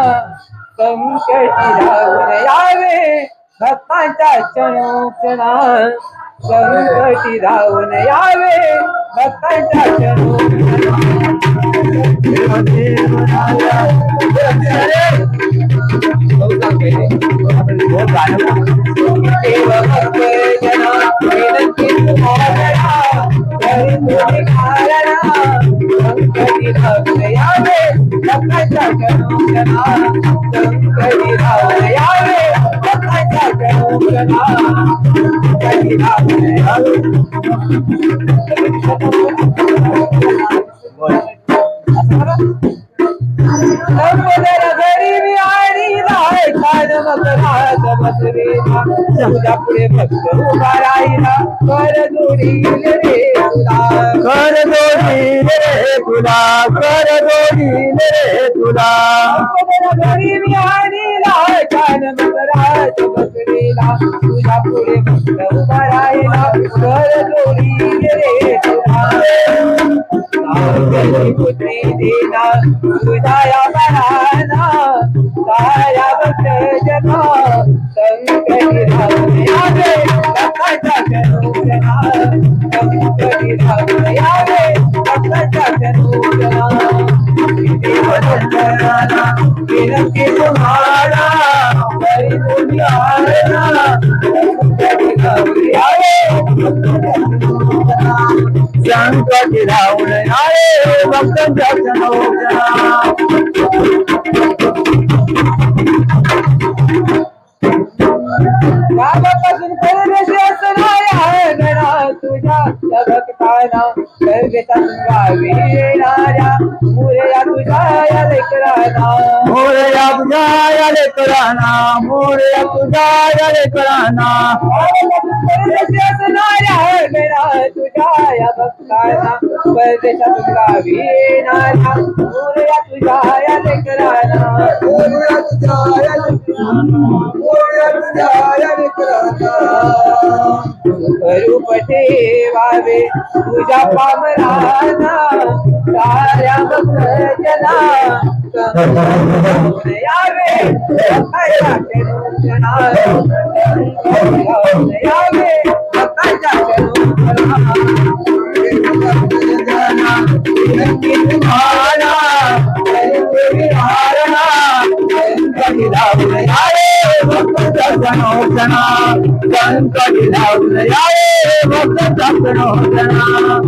संकटी धावून यावे भक्तांच्या क्षणोक्षणा संकटी धावून यावे भक्तांच्या क्षणोक्षणा संकटी धावून यावे भक्तांच्या क्षणोक्षणा संकटी धावून यावे भक्तांच्या क्षणोक्षणा संकटी धावून यावे संपदर गरीबी आणि रायकान मकरात बसलेला तुझ्या पुढे भक्त उभा राहिला कर जोडील रे तुला कर जोडील रे तुला कर जोडील रे तुला संपदर गरीबी आणि रायकान मकरात बसलेला तुझ्या पुढे भक्त उभा राहिला कर जोडील रे तुला पुत्री देना तुझ्या या मनाना साया भक्त जना संकटी धावून यावे भक्तांच्या क्षणोक्षणा संकटी धावून यावे भक्तांच्या क्षणोक्षणा देवदंडनाला विनंती तुम्हाला हरी तुम्ही आरणा संकटी धावून यावे संकटी धावून यावे भक्तांच्या क्षणोक्षणा गावापासून परदेशी असणाऱ्या गणा तुझ्या भक्तांना परदेशातून गावी येणाऱ्या मोरया तुझ्या या लेकरांना मोरया तुझ्या या लेकरांना मोरया तुझ्या या लेकरांना परदेशी असणाऱ्या गणा तुझ्या या भक्तांना परदेशातून गावी येणाऱ्या मोरया तुझ्या या लेकरांना मोरया तुझ्या या रूप ठेवावे तुझ्या पामराना साऱ्या भक्तजना यावे भक्तांच्या क्षणोक्षणा यावे भक्तांच्या क्षणोक्षणा विनंती तुम्हाला संकटी धावून यावे भक्तांच्या क्षणोक्षणा संकटी धावून यावे भक्तांच्या क्षणोक्षणा